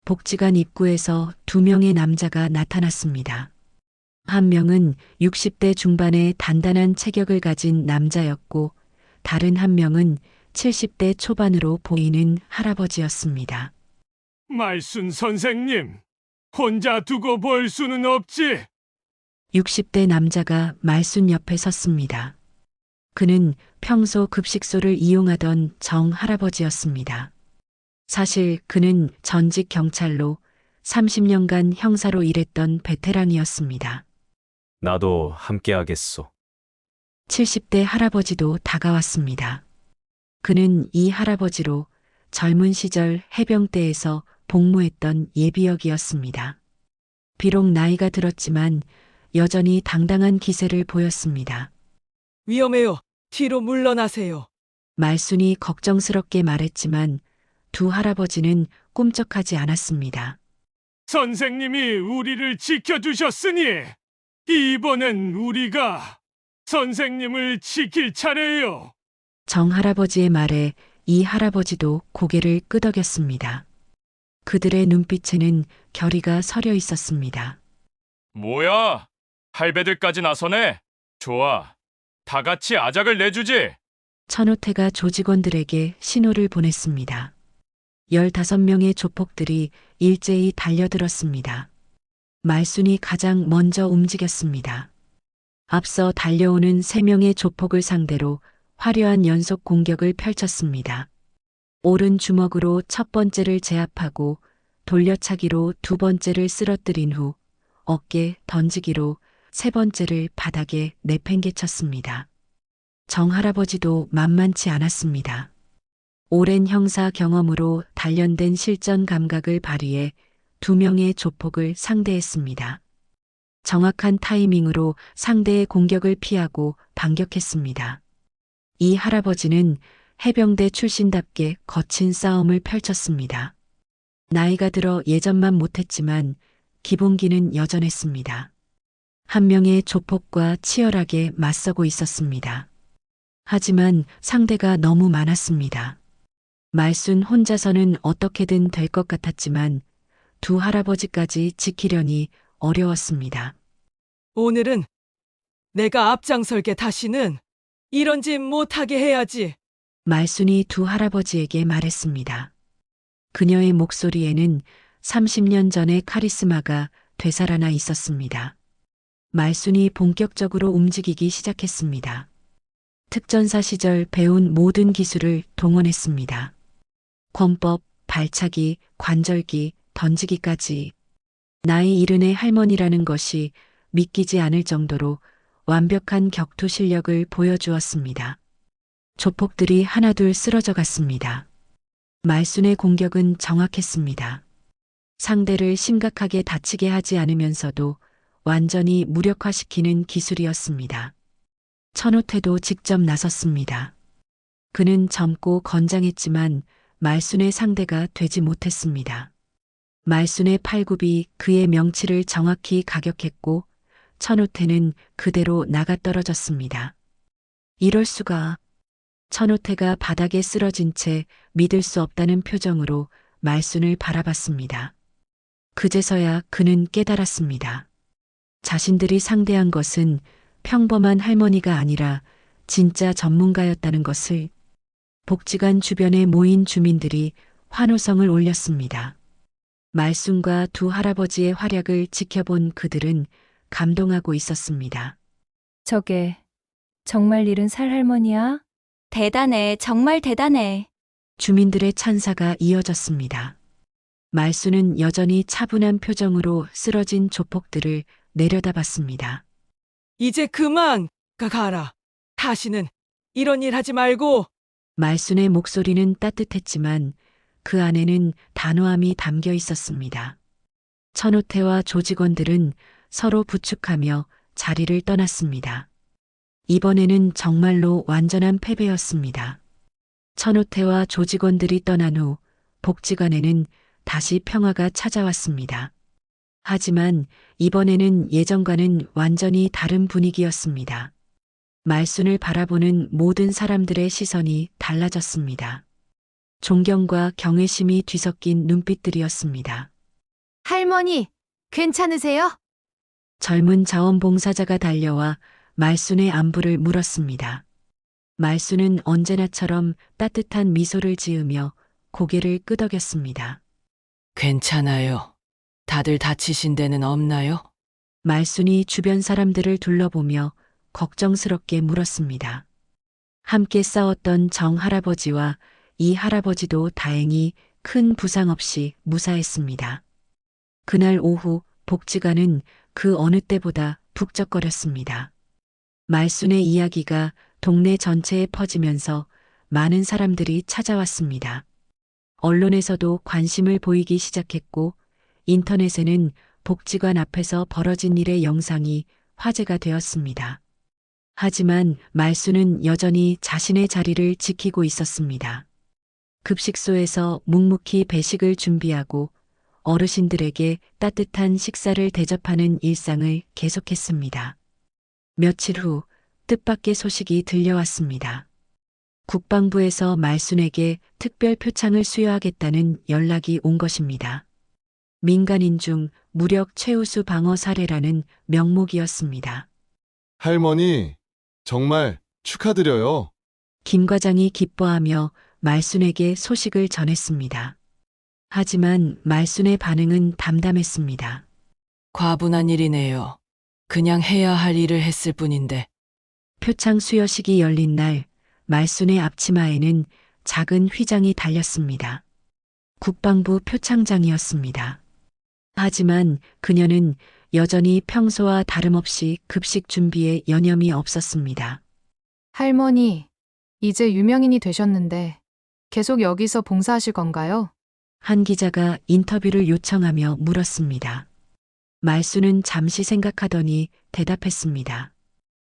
복지관 입구에서 2명의 남자가 나타났습니다. 한 명은 60대 중반의 단단한 체격을 가진 남자였고 다른 한 명은 70대 초반으로 보이는 할아버지였습니다.
말순 선생님, 혼자 두고 볼 수는 없지.
60대 남자가 말순 옆에 섰습니다. 그는 평소 급식소를 이용하던 정 할아버지였습니다. 사실 그는 전직 경찰로 30년간 형사로 일했던 베테랑이었습니다.
나도 함께하겠소.
70대 할아버지도 다가왔습니다. 그는 이 할아버지로 젊은 시절 해병대에서 복무했던 예비역이었습니다. 비록 나이가 들었지만 여전히 당당한 기세를 보였습니다.
위험해요. 뒤로 물러나세요.
말순이 걱정스럽게 말했지만 두 할아버지는 꿈쩍하지 않았습니다.
선생님이 우리를 지켜주셨으니 이번엔 우리가 선생님을 지킬 차례예요.
정 할아버지의 말에 이 할아버지도 고개를 끄덕였습니다. 그들의 눈빛에는 결의가 서려 있었습니다.
뭐야? 할배들까지 나서네? 좋아. 다 같이 아작을 내주지.
천호태가 조직원들에게 신호를 보냈습니다. 15명의 조폭들이 일제히 달려들었습니다. 말순이 가장 먼저 움직였습니다. 앞서 달려오는 3명의 조폭을 상대로 화려한 연속 공격을 펼쳤습니다. 오른 주먹으로 첫 번째를 제압하고 돌려차기로 두 번째를 쓰러뜨린 후 어깨 던지기로 세 번째를 바닥에 내팽개쳤습니다. 정 할아버지도 만만치 않았습니다. 오랜 형사 경험으로 단련된 실전 감각을 발휘해 2명의 조폭을 상대했습니다. 정확한 타이밍으로 상대의 공격을 피하고 반격했습니다. 이 할아버지는 해병대 출신답게 거친 싸움을 펼쳤습니다. 나이가 들어 예전만 못했지만 기본기는 여전했습니다. 한 명의 조폭과 치열하게 맞서고 있었습니다. 하지만 상대가 너무 많았습니다. 말순 혼자서는 어떻게든 될 것 같았지만 두 할아버지까지 지키려니 어려웠습니다.
오늘은 내가 앞장설게. 다시는 이런 짓 못하게 해야지.
말순이 두 할아버지에게 말했습니다. 그녀의 목소리에는 30년 전의 카리스마가 되살아나 있었습니다. 말순이 본격적으로 움직이기 시작했습니다. 특전사 시절 배운 모든 기술을 동원했습니다. 권법, 발차기, 관절기, 던지기까지. 나이 70의 할머니라는 것이 믿기지 않을 정도로 완벽한 격투 실력을 보여주었습니다. 조폭들이 하나둘 쓰러져 갔습니다. 말순의 공격은 정확했습니다. 상대를 심각하게 다치게 하지 않으면서도 완전히 무력화시키는 기술이었습니다. 천호태도 직접 나섰습니다. 그는 젊고 건장했지만 말순의 상대가 되지 못했습니다. 말순의 팔굽이 그의 명치를 정확히 가격했고 천호태는 그대로 나가떨어졌습니다. 이럴 수가. 천호태가 바닥에 쓰러진 채 믿을 수 없다는 표정으로 말순을 바라봤습니다. 그제서야 그는 깨달았습니다. 자신들이 상대한 것은 평범한 할머니가 아니라 진짜 전문가였다는 것을 복지관 주변에 모인 주민들이 환호성을 올렸습니다. 말순과 두 할아버지의 활약을 지켜본 그들은 감동하고 있었습니다.
저게 정말 잃은 살 할머니야? 대단해, 정말 대단해.
주민들의 찬사가 이어졌습니다. 말순은 여전히 차분한 표정으로 쓰러진 조폭들을 내려다봤습니다.
이제 그만 가라. 다시는 이런 일 하지 말고.
말순의 목소리는 따뜻했지만 그 안에는 단호함이 담겨 있었습니다. 천호태와 조직원들은 서로 부축하며 자리를 떠났습니다. 이번에는 정말로 완전한 패배였습니다. 천호태와 조직원들이 떠난 후 복지관에는 다시 평화가 찾아왔습니다. 하지만 이번에는 예전과는 완전히 다른 분위기였습니다. 말순을 바라보는 모든 사람들의 시선이 달라졌습니다. 존경과 경외심이 뒤섞인 눈빛들이었습니다.
할머니, 괜찮으세요?
젊은 자원봉사자가 달려와 말순의 안부를 물었습니다. 말순은 언제나처럼 따뜻한 미소를 지으며 고개를 끄덕였습니다.
괜찮아요. 다들 다치신 데는 없나요?
말순이 주변 사람들을 둘러보며 걱정스럽게 물었습니다. 함께 싸웠던 정 할아버지와 이 할아버지도 다행히 큰 부상 없이 무사했습니다. 그날 오후 복지관은 그 어느 때보다 북적거렸습니다. 말순의 이야기가 동네 전체에 퍼지면서 많은 사람들이 찾아왔습니다. 언론에서도 관심을 보이기 시작했고 인터넷에는 복지관 앞에서 벌어진 일의 영상이 화제가 되었습니다. 하지만 말순은 여전히 자신의 자리를 지키고 있었습니다. 급식소에서 묵묵히 배식을 준비하고 어르신들에게 따뜻한 식사를 대접하는 일상을 계속했습니다. 며칠 후 뜻밖의 소식이 들려왔습니다. 국방부에서 말순에게 특별 표창을 수여하겠다는 연락이 온 것입니다. 민간인 중 무력 최우수 방어 사례라는 명목이었습니다.
할머니, 정말 축하드려요.
김 과장이 기뻐하며 말순에게 소식을 전했습니다. 하지만 말순의 반응은 담담했습니다.
과분한 일이네요. 그냥 해야 할 일을 했을 뿐인데.
표창 수여식이 열린 날 말순의 앞치마에는 작은 휘장이 달렸습니다. 국방부 표창장이었습니다. 하지만 그녀는 여전히 평소와 다름없이 급식 준비에 여념이 없었습니다.
할머니, 이제 유명인이 되셨는데 계속 여기서 봉사하실 건가요?
한 기자가 인터뷰를 요청하며 물었습니다. 말순은 잠시 생각하더니 대답했습니다.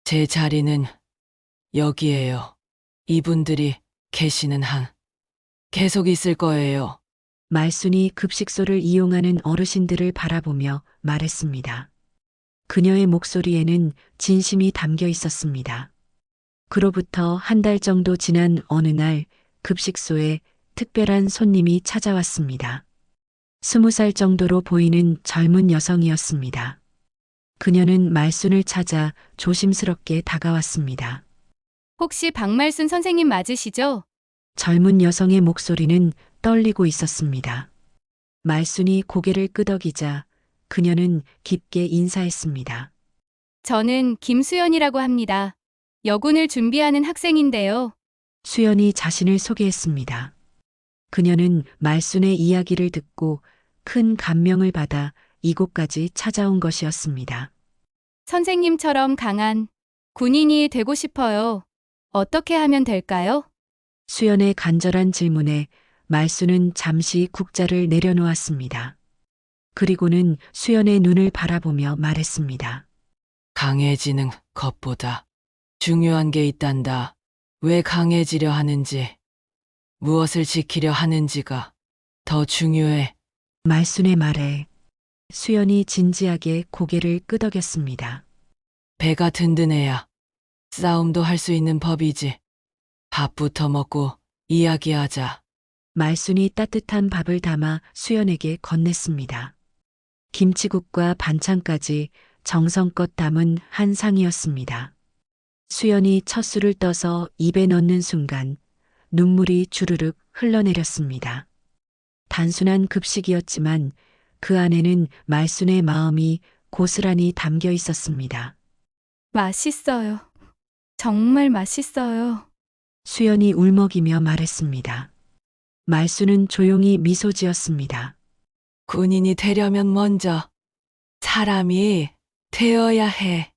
제 자리는 여기에요. 이분들이 계시는 한 계속 있을 거예요.
말순이 급식소를 이용하는 어르신들을 바라보며 말했습니다. 그녀의 목소리에는 진심이 담겨 있었습니다. 그로부터 한 달 정도 지난 어느 날 급식소에 특별한 손님이 찾아왔습니다. 20살 정도로 보이는 젊은 여성이었습니다. 그녀는 말순을 찾아 조심스럽게 다가왔습니다.
혹시 박말순 선생님 맞으시죠?
젊은 여성의 목소리는 떨리고 있었습니다. 말순이 고개를 끄덕이자 그녀는 깊게 인사했습니다.
저는 김수연이라고 합니다. 여군을 준비하는 학생인데요.
수연이 자신을 소개했습니다. 그녀는 말순의 이야기를 듣고 큰 감명을 받아 이곳까지 찾아온 것이었습니다.
선생님처럼 강한 군인이 되고 싶어요. 어떻게 하면 될까요?
수연의 간절한 질문에 말순은 잠시 국자를 내려놓았습니다. 그리고는 수연의 눈을 바라보며 말했습니다.
강해지는 것보다 중요한 게 있단다. 왜 강해지려 하는지, 무엇을 지키려 하는지가 더 중요해.
말순의 말에 수연이 진지하게 고개를 끄덕였습니다.
배가 든든해야 싸움도 할 수 있는 법이지. 밥부터 먹고 이야기하자.
말순이 따뜻한 밥을 담아 수연에게 건넸습니다. 김치국과 반찬까지 정성껏 담은 한 상이었습니다. 수연이 첫 술을 떠서 입에 넣는 순간 눈물이 주르륵 흘러내렸습니다. 단순한 급식이었지만 그 안에는 말순의 마음이 고스란히 담겨 있었습니다.
맛있어요. 정말 맛있어요.
수연이 울먹이며 말했습니다. 말순은 조용히 미소 지었습니다.
군인이 되려면 먼저 사람이 되어야 해.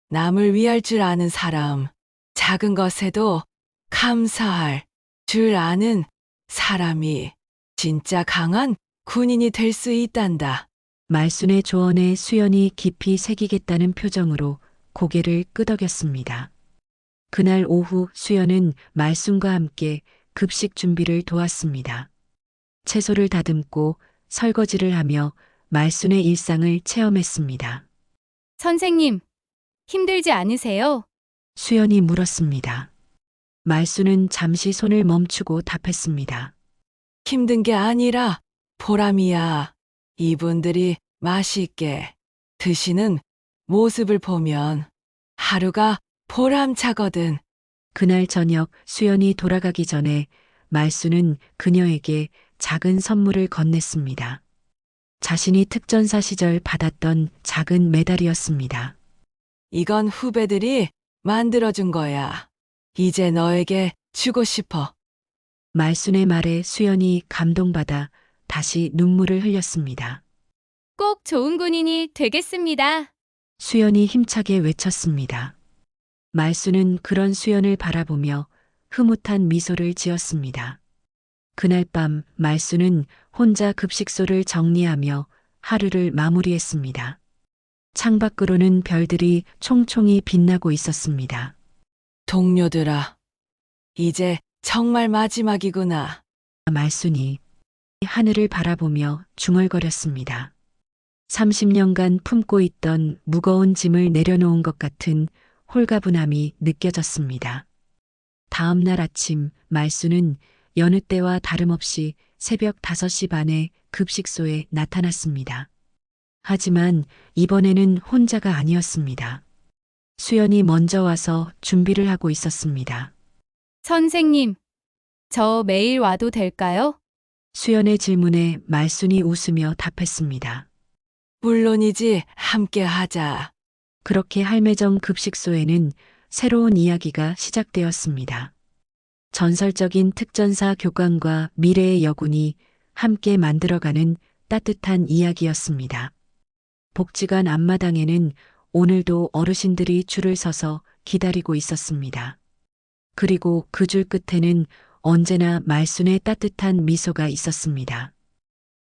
남을 위할 줄 아는 사람, 작은 것에도 감사할 줄 아는 사람이 진짜 강한 군인이 될 수 있단다.
말순의 조언에 수연이 깊이 새기겠다는 표정으로 고개를 끄덕였습니다. 그날 오후 수연은 말순과 함께 급식 준비를 도왔습니다. 채소를 다듬고 설거지를 하며 말순의 일상을 체험했습니다.
선생님, 힘들지 않으세요?
수연이 물었습니다. 말순은 잠시 손을 멈추고 답했습니다.
힘든 게 아니라 보람이야. 이분들이 맛있게 드시는 모습을 보면 하루가 보람차거든.
그날 저녁 수연이 돌아가기 전에 말순은 그녀에게 작은 선물을 건넸습니다. 자신이 특전사 시절 받았던 작은 메달이었습니다.
이건 후배들이 만들어준 거야. 이제 너에게 주고 싶어.
말순의 말에 수연이 감동받아 다시 눈물을 흘렸습니다.
꼭 좋은 군인이 되겠습니다.
수연이 힘차게 외쳤습니다. 말순은 그런 수연을 바라보며 흐뭇한 미소를 지었습니다. 그날 밤 말순은 혼자 급식소를 정리하며 하루를 마무리했습니다. 창밖으로는 별들이 총총히 빛나고 있었습니다.
동료들아, 이제 정말 마지막이구나.
말순이 하늘을 바라보며 중얼거렸습니다. 30년간 품고 있던 무거운 짐을 내려놓은 것 같은 홀가분함이 느껴졌습니다. 다음 날 아침 말순은 여느 때와 다름없이 새벽 5시 반에 급식소에 나타났습니다. 하지만 이번에는 혼자가 아니었습니다. 수연이 먼저 와서 준비를 하고 있었습니다.
선생님, 저 매일 와도 될까요?
수연의 질문에 말순이 웃으며 답했습니다.
물론이지, 함께 하자.
그렇게 할매정 급식소에는 새로운 이야기가 시작되었습니다. 전설적인 특전사 교관과 미래의 여군이 함께 만들어가는 따뜻한 이야기였습니다. 복지관 앞마당에는 오늘도 어르신들이 줄을 서서 기다리고 있었습니다. 그리고 그 줄 끝에는 언제나 말순의 따뜻한 미소가 있었습니다.